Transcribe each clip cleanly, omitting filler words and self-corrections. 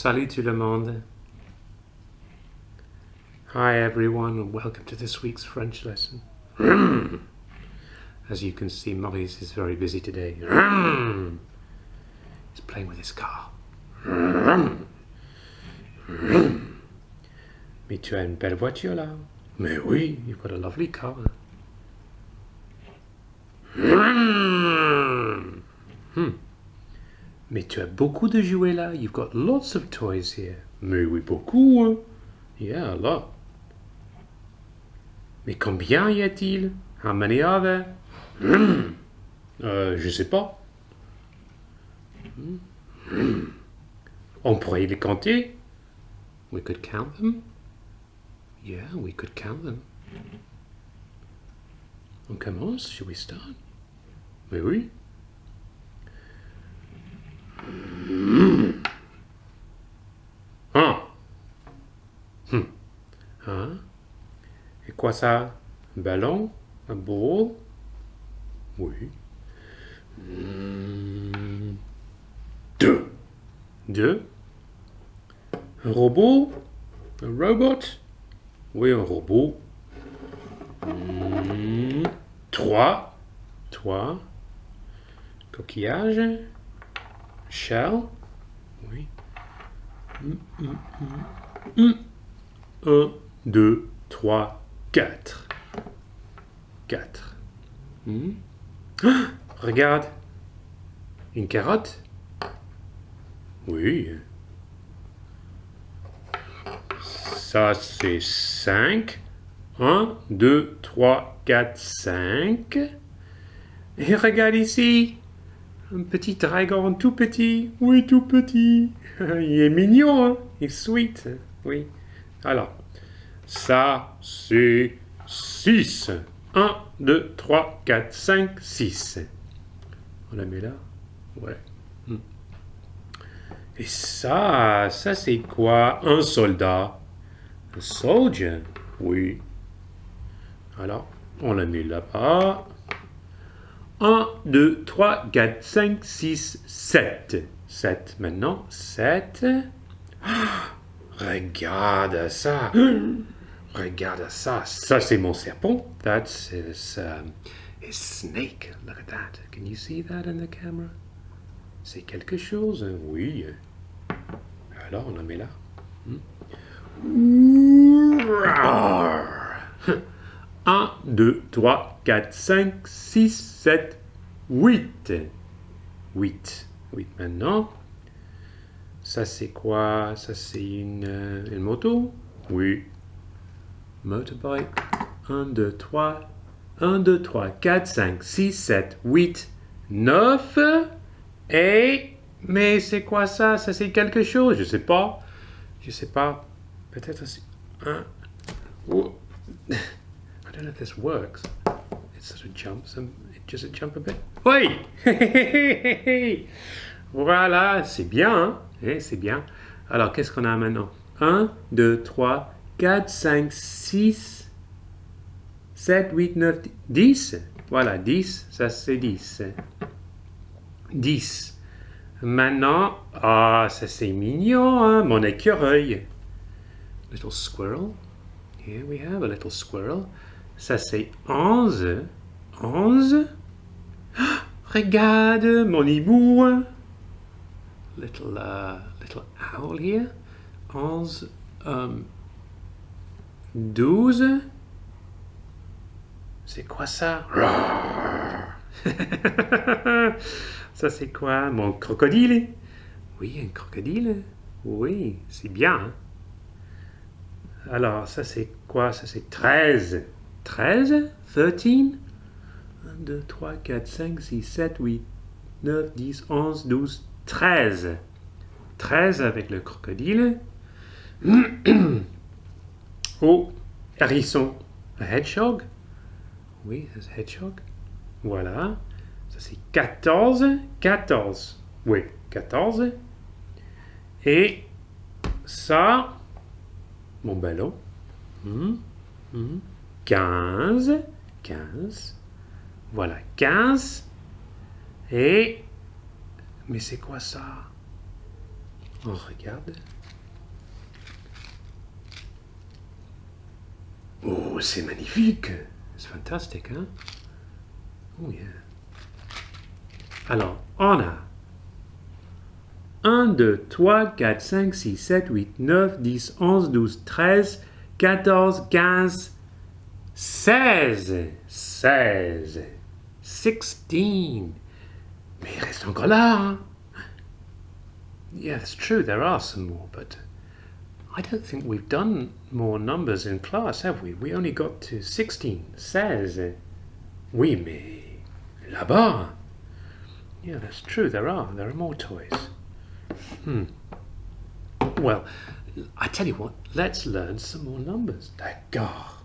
Salut tout le monde. Hi everyone and welcome to this week's French lesson. As you can see, Maurice is very busy today. He's playing with his car. Mais tu as une belle voiture là. Mais oui, you've got a lovely car. Mais tu as beaucoup de jouets là. You've got lots of toys here. Mais oui, beaucoup. Hein? Yeah, a lot. Mais combien y a-t-il? How many are there? Je sais pas. On pourrait les compter. We could count them. Yeah, we could count them. On commence, should we start? Mais oui. Hein? Et quoi ça? Un ballon? Un ball? Oui. Deux. Un robot? Un robot? Oui, un robot. Trois. Coquillage? Shell? Oui. Un, deux, trois, quatre. Regarde. Une carotte? Oui. Ça, c'est 5. 1, 2, 3, 4, 5. Et regarde ici. Un petit dragon tout petit. Oui, tout petit. Il est mignon, hein? Il est sweet. Oui. Alors, ça, c'est 6. 1, 2, 3, 4, 5, 6. On la met là? Ouais. Et ça c'est quoi? Un soldat. Un soldier? Oui. Alors, on la met là-bas. 1, 2, 3, 4, 5, 6, 7. 7 maintenant. 7. Regarde ça. Regarde ça. Ça, c'est mon serpent. That's his snake. Look at that. Can you see that in the camera? C'est quelque chose, hein? Oui. Alors, on la met là. 1, 2, 3, 4, 5, 6, 7, 8. 8 maintenant. Ça, c'est quoi? Ça, c'est une moto? Oui. Motorbike. 1, 2, 3. 1, 2, 3, 4, 5, 6, 7, 8, 9. Et... Mais c'est quoi ça? Ça, c'est quelque chose? Je sais pas. Peut-être c'est... Oh. I don't know if this works. It sort of jumps. Does it jump a bit? Oui! Voilà, c'est bien, hein? C'est bien. Alors, qu'est-ce qu'on a maintenant? 1, 2, 3, 4, 5, 6, 7, 8, 9, 10. Voilà, 10. Ça, c'est 10. 10. Maintenant, ça c'est mignon, hein? Mon écureuil. Little squirrel. Here we have a little squirrel. Ça c'est 11. 11. Regarde mon hibou. Little owl here. 11. 12. C'est quoi ça? Ça c'est quoi? Mon crocodile? Oui, un crocodile. Oui, c'est bien. Hein? Alors, ça c'est quoi? Ça c'est 13. 13? 13? 1, 2, 3, 4, 5, 6, 7, 8, 9, 10, 11, 12, 13. 13 avec le crocodile. Oh, hérisson. Un hedgehog? Oui, c'est un hedgehog. Voilà. Ça, c'est 14. 14. Oui, 14. Et ça, mon ballon. 15. 15. Voilà, 15. Et... Mais c'est quoi ça? On regarde. Oh, c'est magnifique. C'est fantastique, hein? Oh, yeah. Alors, on a 1, 2, 3, 4, 5, 6, 7, 8, 9, 10, 11, 12, 13, 14, 15, 16. 16. 16. Mais il reste encore là, hein? Yeah, it's true, there are some more, but I don't think we've done more numbers in class, have we? We only got to 16. 16. Oui, mais là-bas. Yeah, that's true, there are more toys. Well, I tell you what, let's learn some more numbers. D'accord.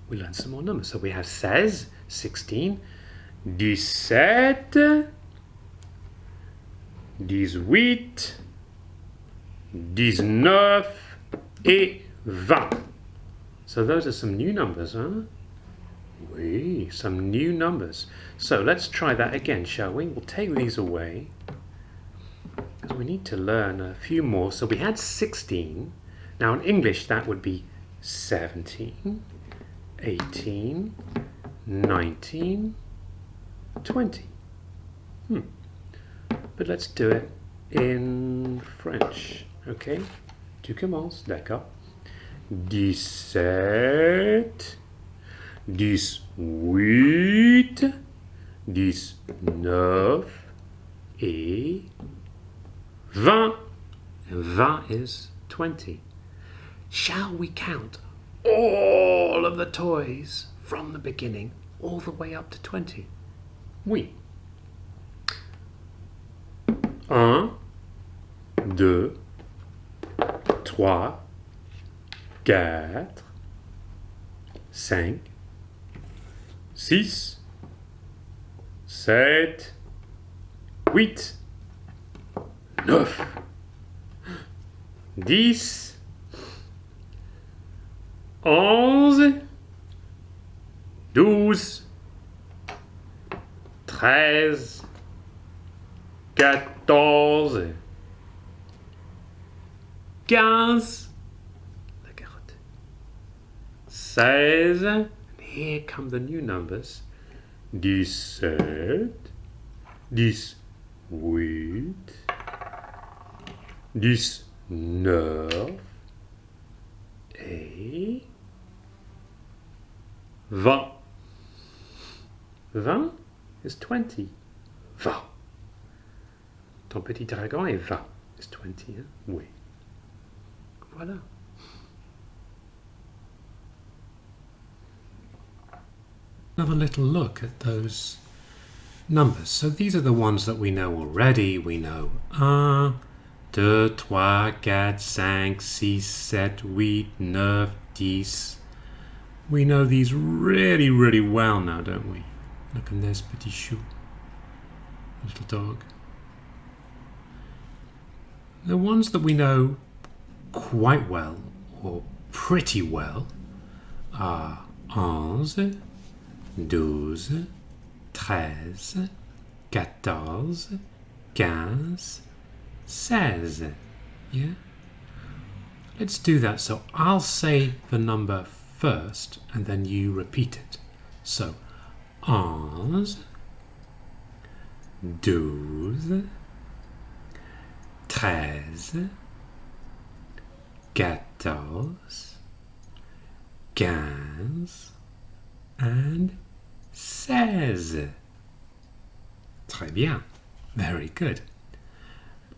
We learn some more numbers. So we have 16, 16, 17, 18, 19 et 20. So those are some new numbers, huh? Oui, some new numbers. So let's try that again, shall we? We'll take these away because we need to learn a few more. So we had 16. Now in English that would be 17, 18, 19, 20. But let's do it in French. Okay? Tu commences, d'accord? 17, 18, 19 et 20. 20 is 20. Shall we count all of the toys from the beginning all the way up to 20? Oui. 1, 2, 3, 4, 5, 6, 7, 8, 9, 10, 11, 12, 13, 14, 15, la carotte, 16, and here come the new numbers, 17, 18, 19 et 20. 20 is 20. 20. Ton petit dragon est 20. Is 20, hein? Oui. Voilà. Another little look at those numbers. So these are the ones that we know already. We know 1, 2, 3, 4, 5, 6, 7, 8, 9, 10. We know these really, really well now, don't we? Look at this petit chou. Little dog. The ones that we know quite well, or pretty well, are 11, 12, 13, 14, 15, 16. Yeah? Let's do that. So I'll say the number first and then you repeat it. So 11, 12, 13, 14, 15 and 16. Très bien. Very good.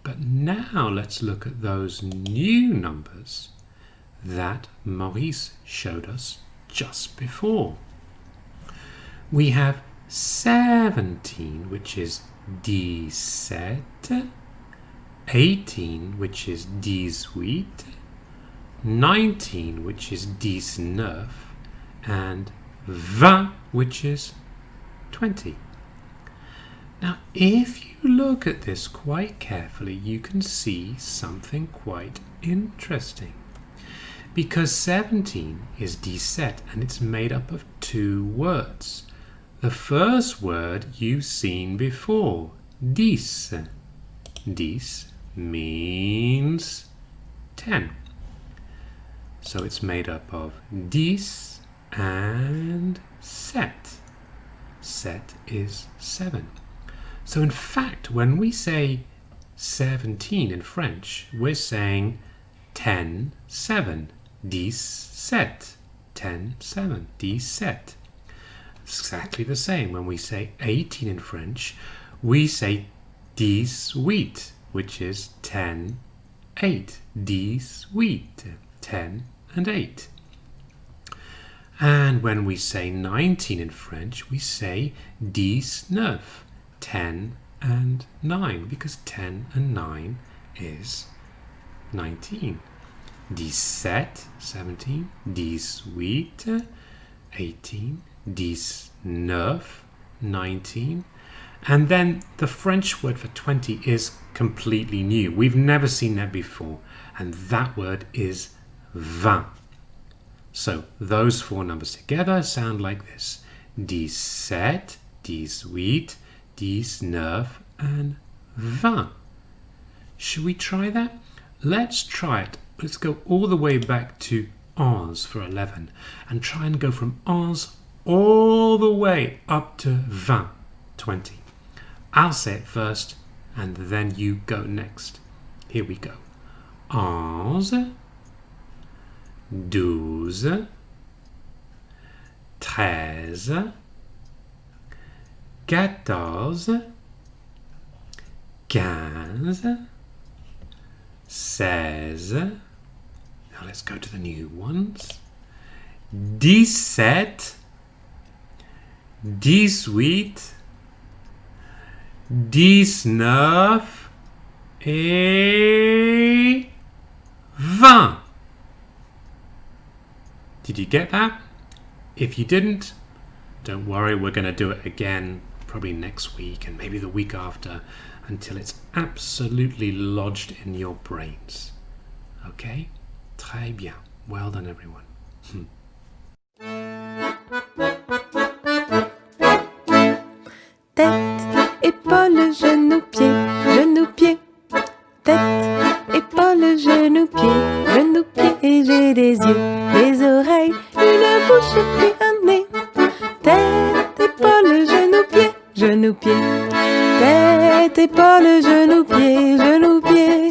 But now let's look at those new numbers that Maurice showed us just before. We have 17, which is 17, 18, which is 18, 19, which is 19, and 20, which is 20. Now, if you look at this quite carefully, you can see something quite interesting. Because 17 is 17 and it's made up of two words. The first word you've seen before, 10. 10 means 10. So it's made up of 10 and 7. 7 is 7. So in fact, when we say 17 in French, we're saying 10, 7. 17. 10, 7. 17. Exactly the same. When we say 18 in French, we say 18, which is 10, 8. 18. 10 and 8. And when we say 19 in French, we say 19. 10 and 9, because 10 and 9 is 19. 17, 18, 18, 19. And then the French word for 20 is completely new. We've never seen that before. And that word is 20. So those four numbers together sound like this. 17, 18, 19 and 20. Should we try that? Let's try it. Let's go all the way back to 11 for 11 and try and go from 11 all the way up to 20, 20. I'll say it first and then you go next. Here we go. 11, 12, 13, 14, 15, 16. Now let's go to the new ones. 17, 18, 19 et 20. Did you get that? If you didn't, don't worry, we're going to do it again probably next week and maybe the week after until it's absolutely lodged in your brains. Okay? Très bien. Well done, everyone. Tête, épaules, genoux, pieds, genoux, pieds. Tête, épaules, genoux, pieds, genoux, pieds. Et j'ai des yeux, des oreilles, une bouche et puis un nez. Tête, épaules, genoux, pieds, genoux, pieds. Tête, épaules, genoux, pieds, genoux, pieds.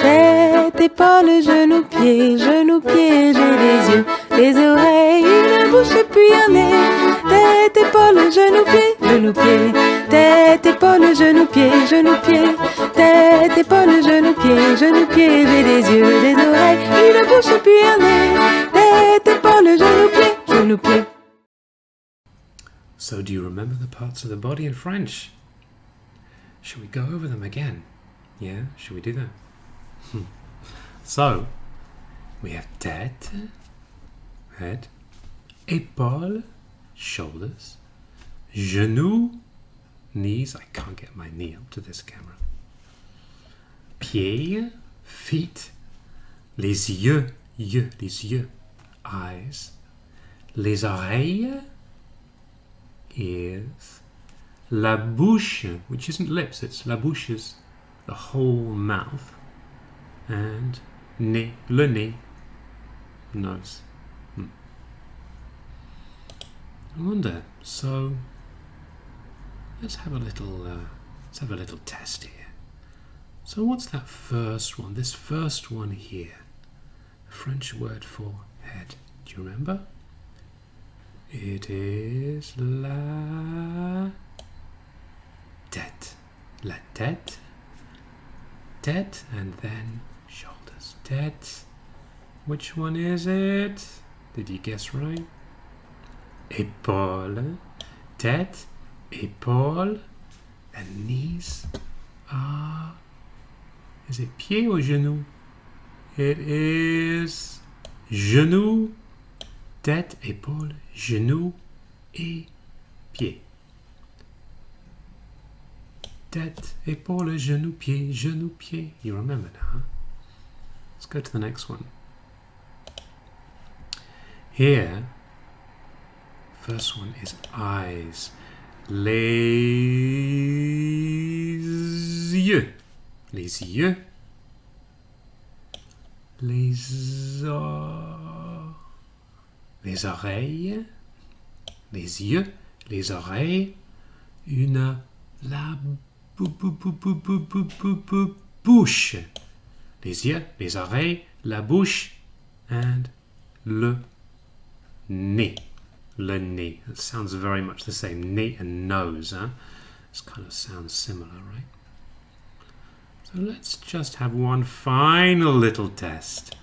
Tête, épaules, genoux, pieds, genoux, pieds. J'ai des yeux, des oreilles, une bouche et puis un nez. Tête, épaules, genoux, pieds, genoux, pieds. Tête, épaules, genoux, pieds, genoux, pieds. Tête, épaules, genoux, pieds, genoux, pieds. J'ai des yeux, des oreilles, une bouche et puis un nez. Tête, épaules, genoux, pieds, genoux, pieds. So do you remember the parts of the body in French? Should we go over them again? Yeah, should we do that? So, we have tête, head, épaules, shoulders, genoux, knees. I can't get my knee up to this camera. Pieds, feet, les yeux, les yeux, eyes, les oreilles, ears, la bouche, which isn't lips, it's la bouche is the whole mouth, and nez, le nez, nose. I wonder. So let's have a little test here. So what's that first one? This first one here, the French word for head. Do you remember? It is la tête. La tête. Tête and then shoulders. Tête. Which one is it? Did you guess right? Épaule. Tête. Épaule. And knees are... Is it pied or genou? It is genou. Tête, épaule, genou et pied. Tête, épaule, genou, pied, genou, pied. You remember now, huh? Let's go to the next one. Here, first one is eyes. Les yeux. Les yeux. les oreilles, les yeux, les oreilles, la bouche. Les yeux, les oreilles, la bouche, and le nez. Le nez. It sounds very much the same. Nez and nose, huh? This kind of sounds similar, right? So let's just have one final little test.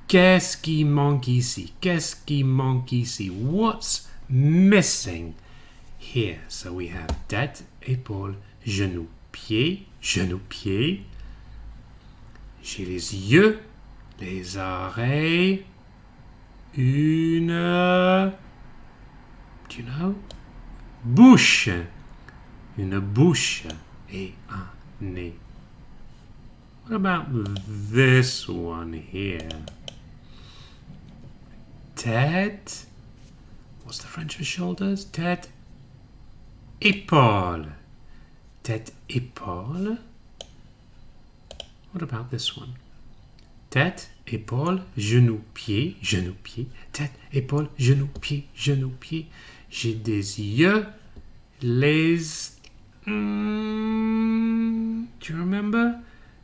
Qu'est-ce qui manque ici? Qu'est-ce qui manque ici? What's missing here? So we have tête, épaule, genou, pied, genou, pied. J'ai les yeux, les oreilles, une... Do you know? Bouche. Une bouche et un nez. What about this one here? Tête. What's the French for shoulders? Tête, épaule. Tête, épaule. What about this one? Tête, épaule, genou, pied, genou, pied. Tête, épaule, genou, pied, genou, pied. J'ai des yeux, les... do you remember?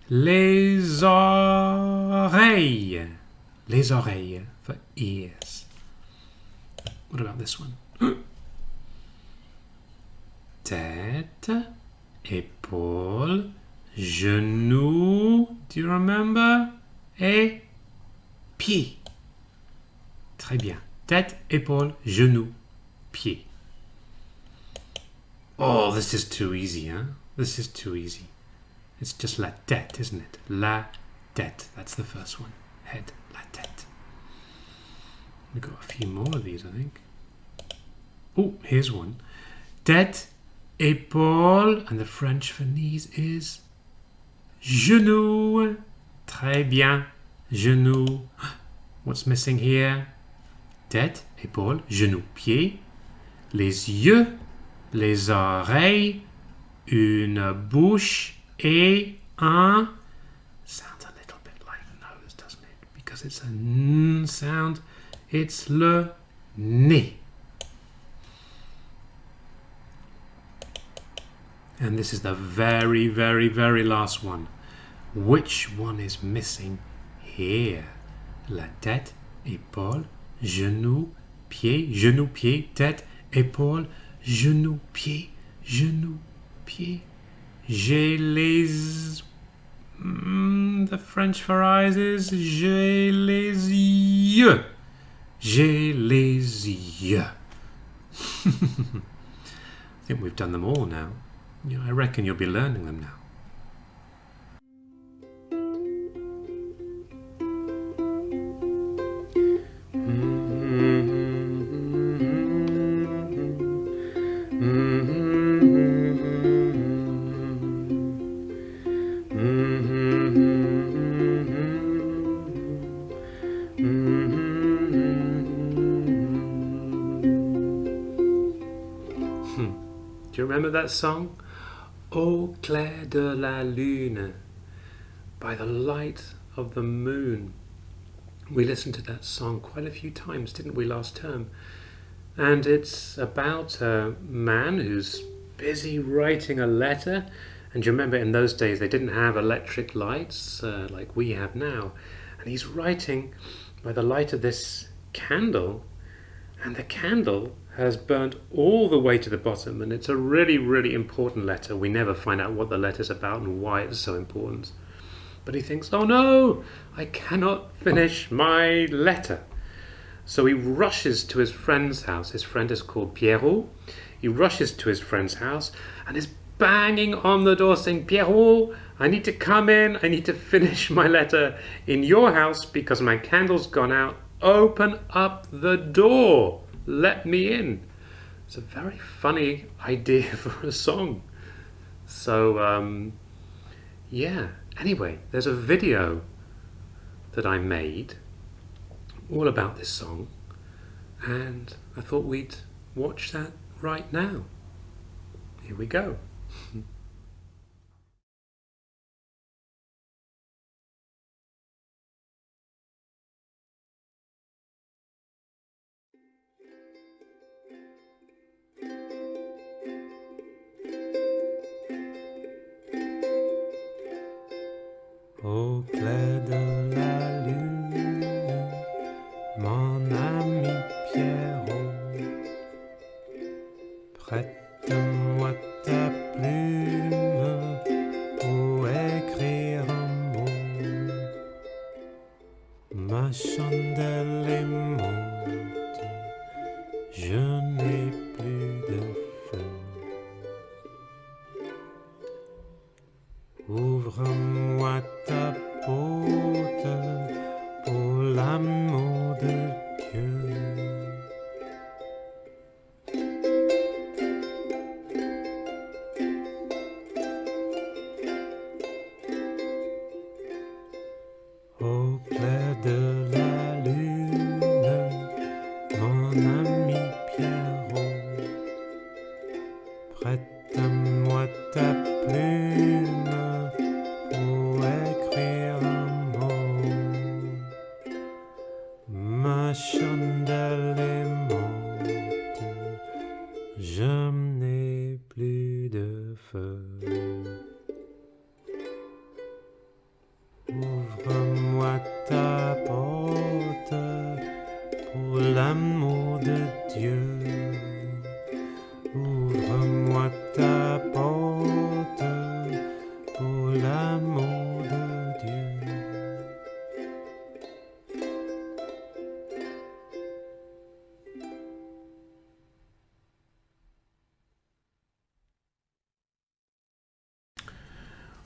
Les oreilles. Les oreilles for ears. What about this one? Tête, épaule, genou. Do you remember? Et pied. Très bien. Tête, épaule, genou, pied. Oh, this is too easy, huh? This is too easy. It's just la tête, isn't it? La tête. That's the first one. Head, la tête. We've got a few more of these, I think. Oh, here's one. Tête, épaule, and the French for knees is genou. Très bien. Genou. What's missing here? Tête, épaule, genou, pied. Les yeux, les oreilles, une bouche et un... Sounds a little bit like nose, doesn't it? Because it's a n sound. It's le nez. And this is the very, very, very last one. Which one is missing here? La tête, épaule, genou, pied, genou, pied, tête, épaule, genou, pied, genou, pied. J'ai les... the French for eyes is j'ai les yeux. J'ai les yeux. I think we've done them all now. Yeah, I reckon you'll be learning them now. Do you remember that song? Au clair de la lune, by the light of the moon. We listened to that song quite a few times, didn't we, last term? And it's about a man who's busy writing a letter. And you remember in those days they didn't have electric lights like we have now. And he's writing by the light of this candle, and the candle has burnt all the way to the bottom, and it's a really, really important letter. We never find out what the letter's about and why it's so important. But he thinks, oh no, I cannot finish my letter. So he rushes to his friend's house. His friend is called Pierrot. He rushes to his friend's house and is banging on the door saying, Pierrot, I need to come in. I need to finish my letter in your house because my candle's gone out. Open up the door. Let me in. It's a very funny idea for a song. So, yeah. Anyway, there's a video that I made all about this song, and I thought we'd watch that right now. Here we go. mon ami Pierrot. Prête-moi ta plume pour écrire un mot. Ma chandelle est morte, je n'ai plus de feu. Ouvre-moi ta porte pour l'amour de Dieu. Au clair de la lune, mon ami Pierrot, prête-moi ta plume pour écrire un mot. Ma chandelle est morte, je n'ai plus de feu. Ouvre-moi ta porte pour l'amour de Dieu. Ouvre-moi ta porte pour l'amour de Dieu.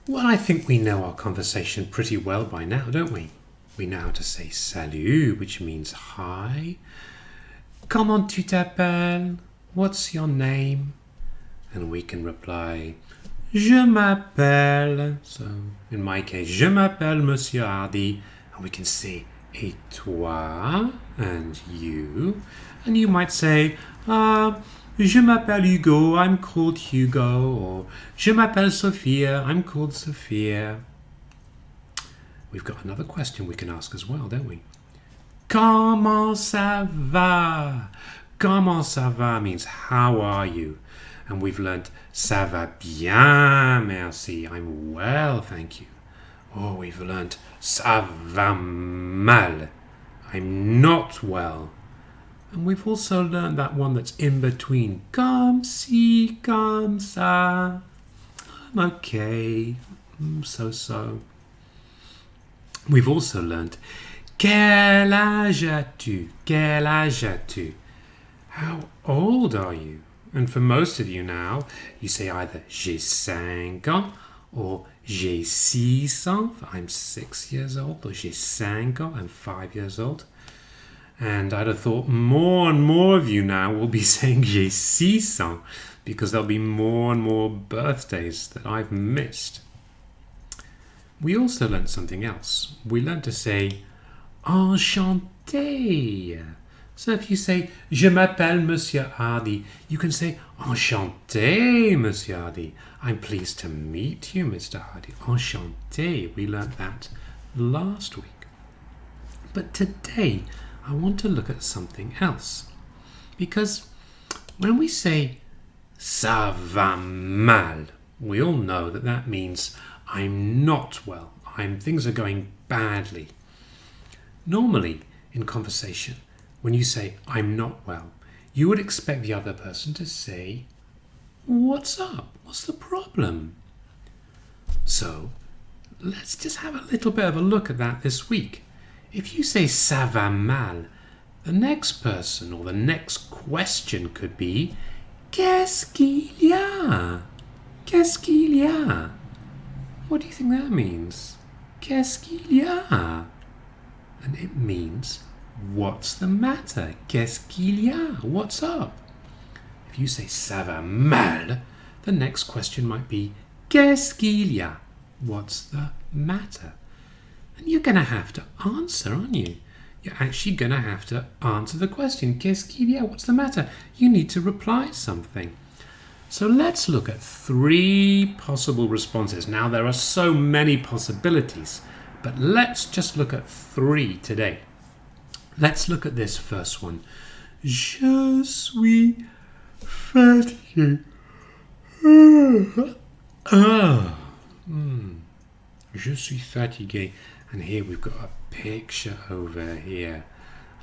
Well, I think we know our conversation pretty well by now, don't we? We know how to say salut, which means hi. Comment tu t'appelles? What's your name? And we can reply, je m'appelle. So, in my case, je m'appelle Monsieur Hardy. And we can say, et toi? And you? And you might say, je m'appelle Hugo, I'm called Hugo, or je m'appelle Sophia, I'm called Sophia. We've got another question we can ask as well, don't we? Comment ça va? Comment ça va means how are you? And we've learnt ça va bien, merci, I'm well, thank you. Or we've learnt ça va mal, I'm not well. And we've also learned that one that's in between. Comme si, comme ça. I'm okay. So. We've also learned quel âge as-tu? Quel âge as-tu? How old are you? And for most of you now, you say either j'ai 5 ans or j'ai 6 ans. I'm 6 years old. Or j'ai 5 ans. I'm 5 years old. And I'd have thought more and more of you now will be saying j'ai 6 ans because there'll be more and more birthdays that I've missed. We also learnt something else. We learnt to say enchanté. So if you say je m'appelle Monsieur Hardy, you can say enchanté, Monsieur Hardy. I'm pleased to meet you, Mr. Hardy. Enchanté. We learnt that last week. But today, I want to look at something else. Because when we say ça va mal, we all know that that means I'm not well. Things are going badly. Normally, in conversation, when you say I'm not well, you would expect the other person to say, what's up? What's the problem? So, let's just have a little bit of a look at that this week. If you say ça va mal, the next person or the next question could be qu'est-ce qu'il y a? Qu'est-ce qu'il y a? What do you think that means? Qu'est-ce qu'il y a? And it means what's the matter? Qu'est-ce qu'il y a? What's up? If you say ça va mal, the next question might be qu'est-ce qu'il y a? What's the matter? And you're going to have to answer, aren't you? You're actually going to have to answer the question. Qu'est-ce qu'il y a? What's the matter? You need to reply something. So let's look at 3 possible responses. Now, there are so many possibilities, but let's just look at 3 today. Let's look at this first one. Je suis fatigué. Je suis fatigué. And here we've got a picture over here.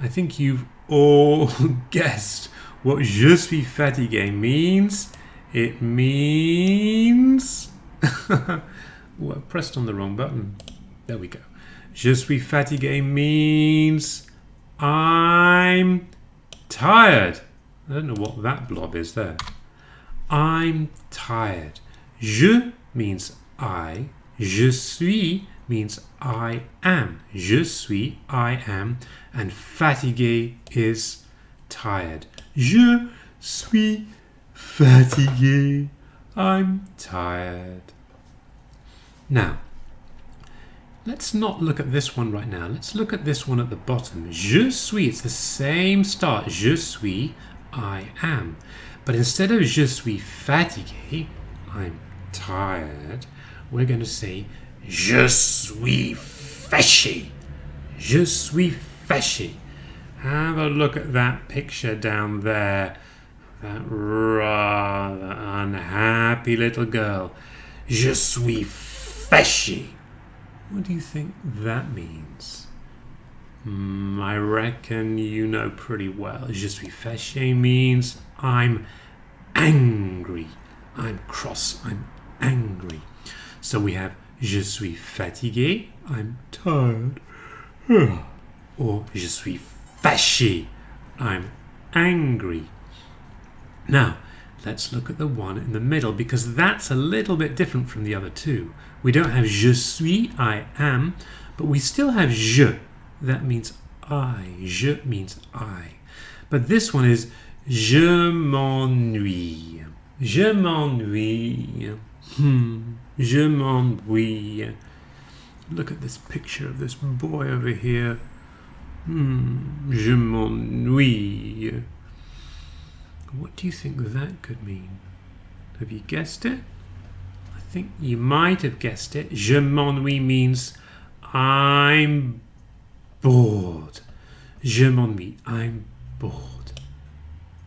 I think you've all guessed what je suis fatigué means. It means... oh, I pressed on the wrong button. There we go. Je suis fatigué means I'm tired. I don't know what that blob is there. I'm tired. Je means I. Je suis means I am. Je suis, I am. And fatigué is tired. Je suis fatigué. I'm tired. Now, let's not look at this one right now. Let's look at this one at the bottom. Je suis, it's the same start. Je suis, I am. But instead of je suis fatigué, I'm tired, we're going to say je suis fâché. Je suis fâché. Have a look at that picture down there. That rather unhappy little girl. Je suis fâché. What do you think that means? I reckon you know pretty well. Je suis fâché means I'm angry. I'm cross. I'm angry. So we have je suis fatigué. I'm tired. Or je suis fâché. I'm angry. Now, let's look at the one in the middle because that's a little bit different from the other two. We don't have je suis, I am, but we still have je. That means I. Je means I. But this one is je m'ennuie. Je m'ennuie. Je m'ennuie. Look at this picture of this boy over here. Je m'ennuie. What do you think that could mean? Have you guessed it? I think you might have guessed it. Je m'ennuie means I'm bored. Je m'ennuie. I'm bored.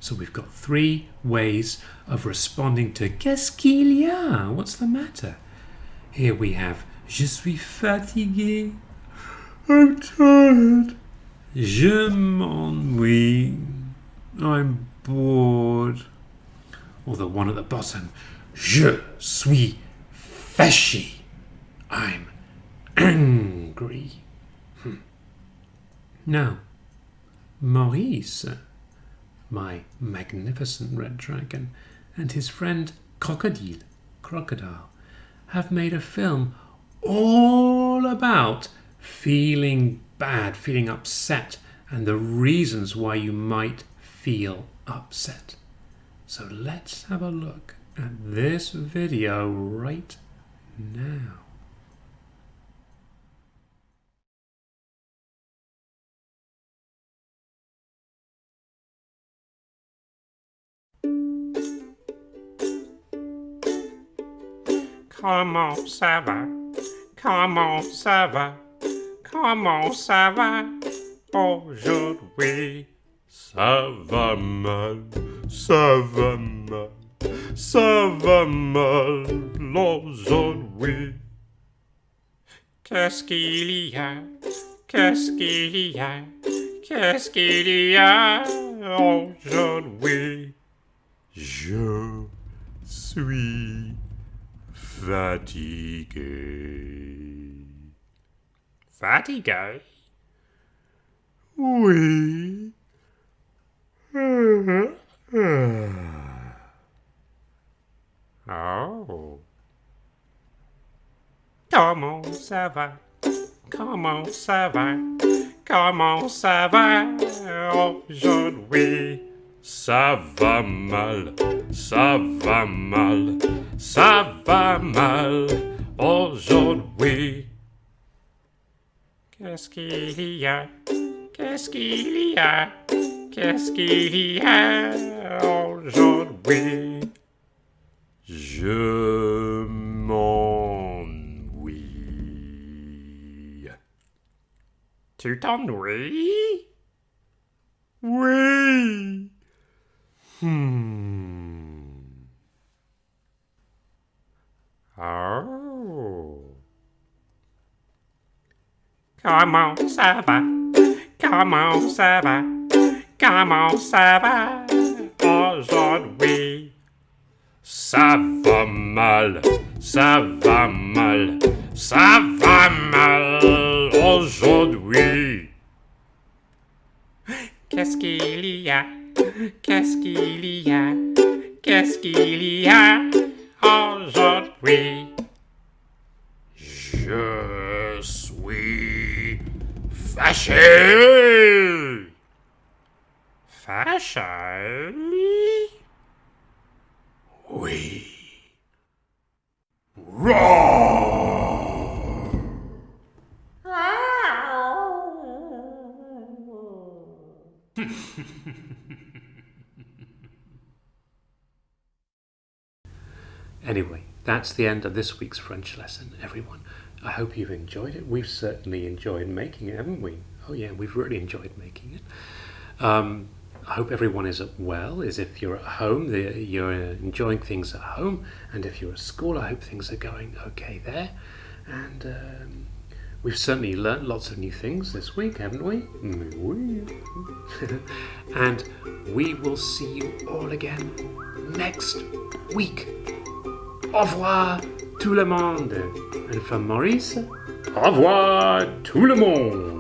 So we've got three ways of responding to qu'est-ce qu'il y a? What's the matter? Here we have je suis fatigué. I'm tired. Je m'ennuie. I'm bored. Or the one at the bottom. Je suis fâché. I'm angry. Now, Maurice, my magnificent red dragon, and his friend Crocodile, have made a film all about feeling bad, feeling upset, and the reasons why you might feel upset. So let's have a look at this video right now. Comment ça va? Comment ça va? Comment ça va? Aujourd'hui, ça va mal, ça va mal, ça va mal aujourd'hui. Qu'est-ce qu'il y a? Qu'est-ce qu'il y a? Qu'est-ce qu'il y a aujourd'hui? Je suis fatigué. Fatigué? Oui. Oh. Comment ça va? Comment ça va? Comment ça va aujourd'hui? Ça va mal, ça va mal, ça va mal aujourd'hui. Qu'est-ce qu'il y a? Qu'est-ce qu'il y a? Qu'est-ce qu'il y a aujourd'hui? Je m'ennuie. Tu t'ennuies? Oui. Oh. Comment ça va? comment ça va? Comment ça va aujourd'hui? Ça va mal, ça va mal, ça va mal aujourd'hui. Qu'est-ce qu'il y a? Qu'est-ce qu'il y a? Qu'est-ce qu'il y a aujourd'hui? Je suis fâché. Fâché? Oui. Roar! Anyway, that's the end of this week's French lesson, everyone. I hope you've enjoyed it. We've certainly enjoyed making it, haven't we? Oh yeah, we've really enjoyed making it. I hope everyone is well, as if you're at home, you're enjoying things at home, and if you're at school, I hope things are going okay there. And we've certainly learnt lots of new things this week, haven't we? And we will see you all again next week. Au revoir tout le monde. And from Maurice, au revoir tout le monde.